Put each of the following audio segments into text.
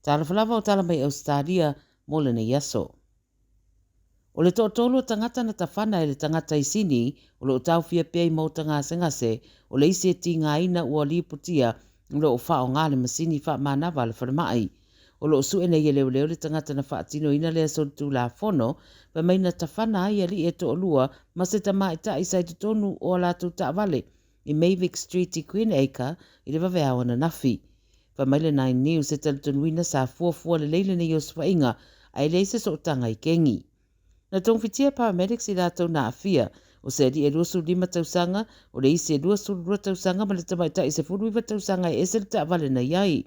Tala Fou o tala mai Ausetalia mo le nei aso. O le tōtolo tangata na tawhana e le tangata i sini, o le o tau fia pia i mauta ngā sengase, o le isi e ti ngā ina ua liputia, o le o whao ngā le masini wha manawa le whanamai. O le o su e nei e leo le tangata na whaatino ina le aso tu la fono, pa mai na tawhana ai ali e to olua, ma se ta mai ta isai tu tonu o la tu ta vale, i Mavic Street i Queen Acre, i le wawe awana nafi. Pa mai le 9 News e talitunuina sa fuafua le leile nei o swainga, ai leise so tanga i kengi. Na tongfitia paramedics i rātou na afia, o se di e 25 tausanga, o le isi e 22 tausanga, ma le tamaita i se 12 tausanga e ese le ta vale na iai.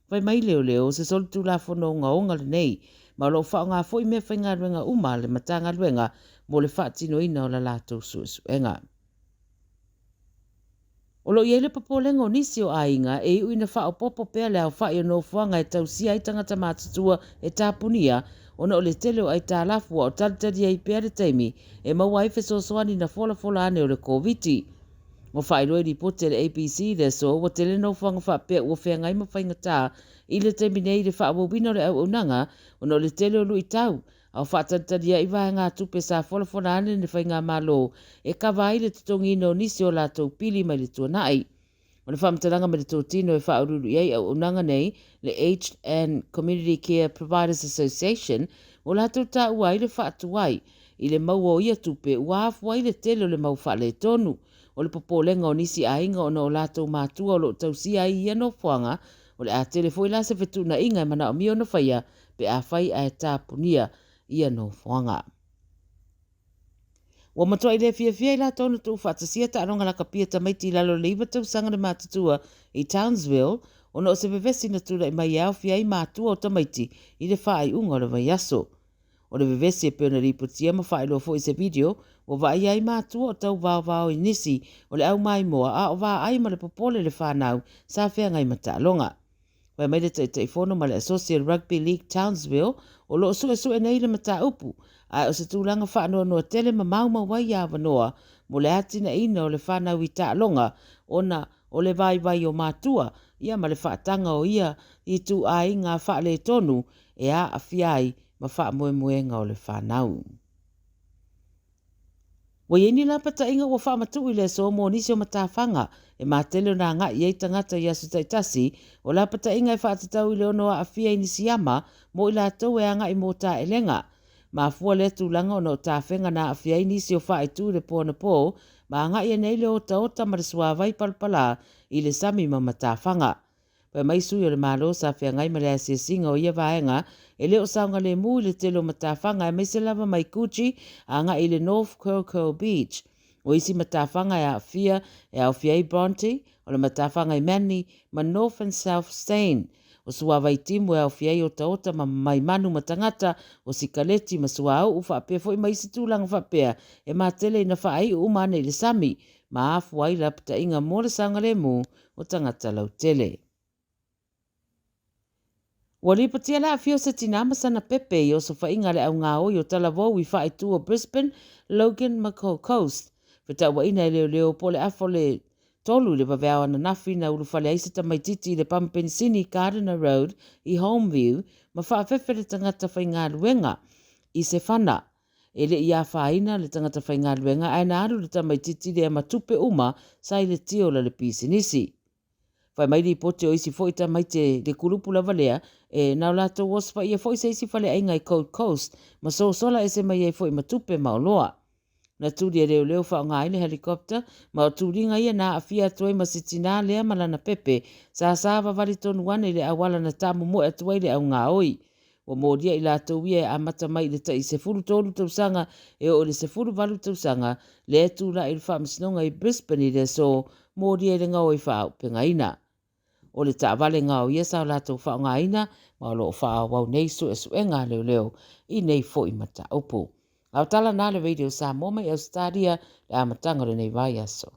Vai mai leo se sol tu la fono onga le nei, ma lo whao ngā fo i mea whainga luenga uma le matanga luenga, mo le whaatino ina o la lātou suenga. O lo iele papolenga o nisi o ainga e iu ina whao popo pea le au whai o no fuanga e tausia i tangata mātutua e tāpunia, ona o le tele o ai Tala Fou o taritari ai pea le taimi e maua i fesoasoani na fola ane o le COVID-19. O whaeroe li pote le APC le so o tele no fuanga whapea ua whea ngai mawhainga tā i le taimi nei le whaawawina o le au unanga ona o le tele o lui tau. Au whaatataria i wae ngā tupe sa fola ane ne whainga malo e kawa i le tutongi no nisi o lātou pili mai le tuanai. O le whamtalanga me le tōtino e whaururu iei au unanga nei le Aged and Community Care Providers Association o lātou tā ua i le whaatuai i le maua o ia tupe ua afua i le tele o le mau wha le tonu. O le popolenga o nisi ainga o na o lātou mātua o lo tausia i ia no whanga o le a telefo i la se whetuna inga e mana o mio na whaia pe a whai a e tāpunia ia no whanga. Wa matua i le fia i la tonu tu whaatasia ta aronga la kapia ta maiti lalo le iwa tausanga le mātutua i Townsville, o na o se vevesi na tula i mai au fia i mātua o ta maiti i le whaai unga o le vai aso. O le vevesi e peona ripotia ma whaai loa fo i se video, o vai ai mātua o tau vao i nisi o le au mai moa a o va ai ma le popole le whanau sa whea ngai mata alonga. Vai mai le taifono ma le Associate Rugby League Townsville o lo sue nei le mata upu, a o se tūlanga whaanoa noa tele ma mauma wai a wanoa mo le atina ina o le whanau i ta alonga ona o le vai o mātua ia ma le whaatanga o ia i tu ai ngā wha le tonu e a awhiai ma wha moenga o le whanau. Wa ieni la pata inga ua wha matu i le so mo nisi o matawhanga e mātele o nā ngā i tangata i asu taitasi o la pata inga e whaatatau i le ono a awhia i Miriama mo i la tau e anga i mō tā elenga. Ma fua le tūlanga o no tā whenga nā awhia i nisi o wha i tū le pōna pō, ma anga i nei le ota ma le suawai palpala i le sami ma matawhanga. Pa mai sui o le malo sa whea ngai ma le asia singa o ia vaenga, e leo saunga le mu i le telo matawhanga e meise lava mai kuchi anga i le North Coco Beach. O isi matawhanga e a fia e au fia i Bronte, o le matawhanga i Manly, ma North and South Stain. O suawai timu e au fia i ota ma mai manu matangata o sikaleti ma suau u whapea fo i maisi tūlanga whapea e mātele ina whaai u umane i le sami, ma afu ai lapta inga mōle saunga le mu o tangata lau tele. Walipatia la afio se tinama sana pepe i o so whainga le au ngā oi o Tala Fou i whae tu o Brisbane, Logan, Macau Coast. Whita wa ina leo po le afo le tolu le wawea ana nafi na uru whale aisata mai titi le Pampenisini Gardiner Road i Homeview, ma whaafewhere tangata whainga luenga i se whana. E le ia whaina le tangata whainga luenga aina aru le tamai titi le matupe uma sa i le tio la le pisinisi. Whai mai li pote o isi fo ita mai te le kurupu lava lea, e nau lato waspa ia fo isa isi whale ainga i Gold Coast, ma so sola ese mai e fo i matupe maoloa. Na tūri e leo whao ngā ile helikopter, ma o tūri ngai e nā a fia tuai ma si tina lea malana pepe, sa sāwa wali tonu wane le awala na tamu mo e tuai le au ngā oi. O mōria i lato wia e amata mai le ta i se furu tolu tausanga e o le se furu valu tausanga, le e tūra i le whaamisinonga i Brisbane i le so, mōria i le ngau i whao pengaina. O le taawale ngā o ia sa o lātou whao ngā ina, ma o lo whao wau nei su e ngā leo i nei fo i mata upu. Au tala nā le radio Samoa mai Ausetalia le amatanga le nei vai aso.